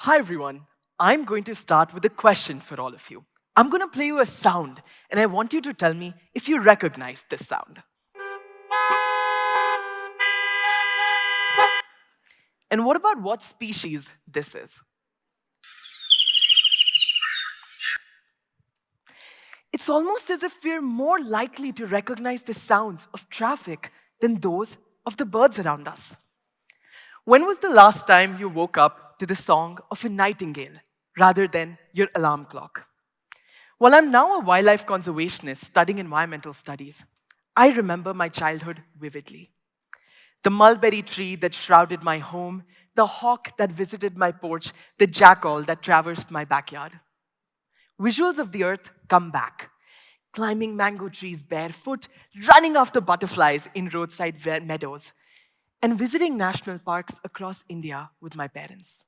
Hi everyone. I'm going to start with a question for all of you. I'm going to play you a sound, and I want you to tell me if you recognize this sound. And what about what species this is? It's almost as if we're more likely to recognize the sounds of traffic than those of the birds around us. When was the last time you woke up to the song of a nightingale rather than your alarm clock? While I'm now a wildlife conservationist studying environmental studies, I remember my childhood vividly. The mulberry tree that shrouded my home, the hawk that visited my porch, the jackal that traversed my backyard. Visuals of the earth come back. Climbing mango trees barefoot, running after butterflies in roadside meadows, and visiting national parks across India with my parents.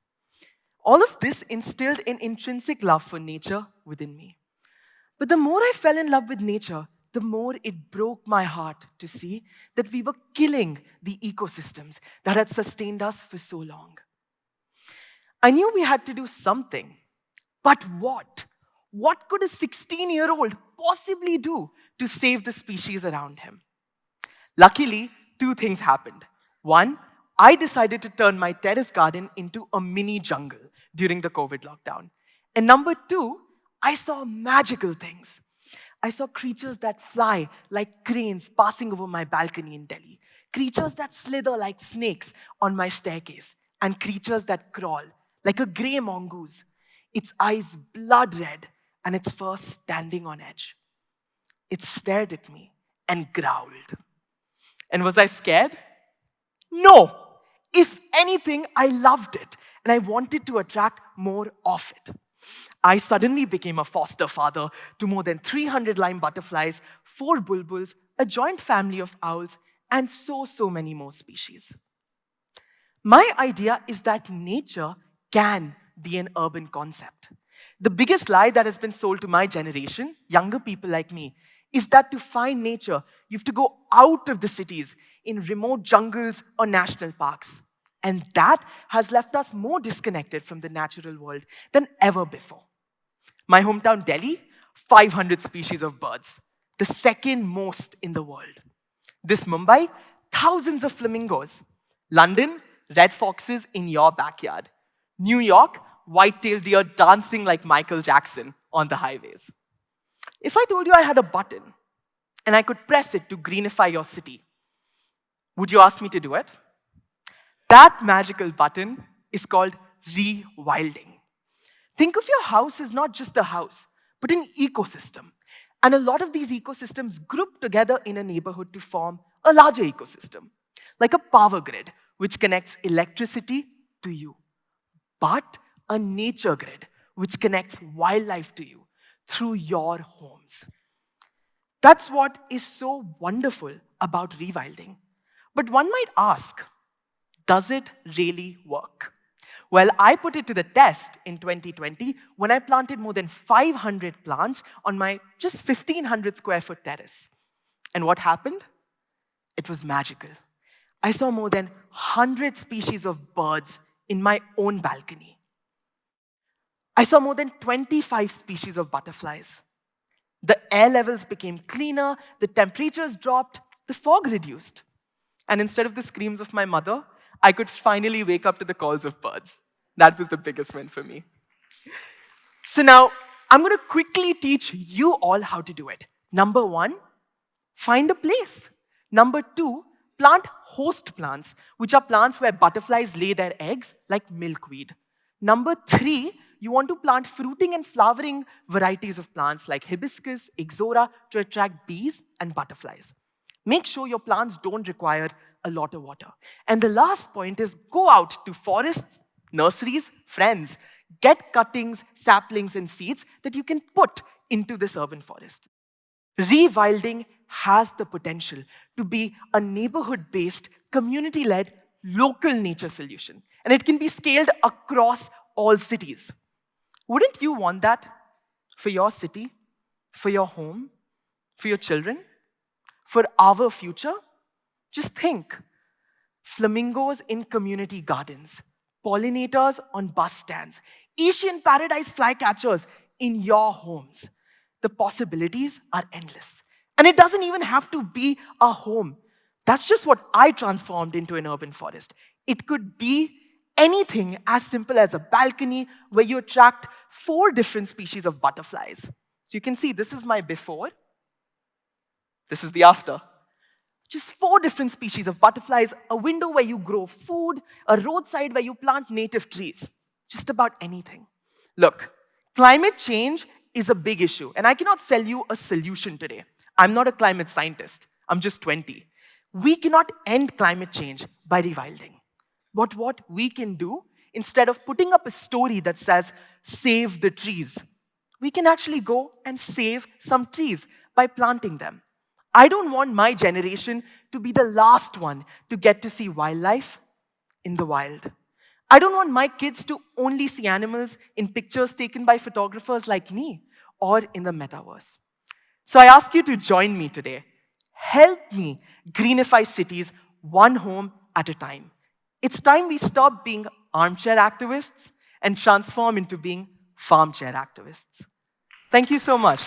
All of this instilled an intrinsic love for nature within me. But the more I fell in love with nature, the more it broke my heart to see that we were killing the ecosystems that had sustained us for so long. I knew we had to do something, but what? What could a 16-year-old possibly do to save the species around him? Luckily, two things happened. One, I decided to turn my terrace garden into a mini jungle during the COVID lockdown. And number two, I saw magical things. I saw creatures that fly like cranes passing over my balcony in Delhi, creatures that slither like snakes on my staircase, and creatures that crawl like a gray mongoose, its eyes blood red and its fur standing on edge. It stared at me and growled. And was I scared? No. If anything, I loved it and I wanted to attract more of it. I suddenly became a foster father to more than 300 lime butterflies, 4 bulbuls, a joint family of owls, and so many more species. My idea is that nature can be an urban concept. The biggest lie that has been sold to my generation, younger people like me, is that to find nature, you have to go out of the cities in remote jungles or national parks. And that has left us more disconnected from the natural world than ever before. My hometown, Delhi, 500 species of birds, the second most in the world. This Mumbai, thousands of flamingos. London, red foxes in your backyard. New York, white-tailed deer dancing like Michael Jackson on the highways. If I told you I had a button and I could press it to greenify your city, would you ask me to do it? That magical button is called rewilding. Think of your house as not just a house, but an ecosystem. And a lot of these ecosystems group together in a neighborhood to form a larger ecosystem, like a power grid, which connects electricity to you, but a nature grid, which connects wildlife to you through your homes. That's what is so wonderful about rewilding. But one might ask, does it really work? Well, I put it to the test in 2020 when I planted more than 500 plants on my just 1,500 square foot terrace. And what happened? It was magical. I saw more than 100 species of birds in my own balcony. I saw more than 25 species of butterflies. The air levels became cleaner, the temperatures dropped, the fog reduced. And instead of the screams of my mother, I could finally wake up to the calls of birds. That was the biggest win for me. So now, I'm going to quickly teach you all how to do it. Number 1, find a place. Number 2, plant host plants, which are plants where butterflies lay their eggs, like milkweed. Number 3, you want to plant fruiting and flowering varieties of plants like hibiscus, ixora, to attract bees and butterflies. Make sure your plants don't require a lot of water. And the last point is go out to forests, nurseries, friends. Get cuttings, saplings, and seeds that you can put into this urban forest. Rewilding has the potential to be a neighborhood-based, community-led, local nature solution. And it can be scaled across all cities. Wouldn't you want that for your city, for your home, for your children, for our future? Just think. Flamingos in community gardens, pollinators on bus stands, Asian paradise flycatchers in your homes. The possibilities are endless. And it doesn't even have to be a home. That's just what I transformed into an urban forest. It could be anything as simple as a balcony where you attract 4 different species of butterflies. So you can see this is my before, this is the after. Just 4 different species of butterflies, a window where you grow food, a roadside where you plant native trees. Just about anything. Look, climate change is a big issue, and I cannot sell you a solution today. I'm not a climate scientist. I'm just 20. We cannot end climate change by rewilding. But what we can do, instead of putting up a story that says, save the trees, we can actually go and save some trees by planting them. I don't want my generation to be the last one to get to see wildlife in the wild. I don't want my kids to only see animals in pictures taken by photographers like me or in the metaverse. So I ask you to join me today. Help me greenify cities one home at a time. It's time we stop being armchair activists and transform into being farm chair activists. Thank you so much.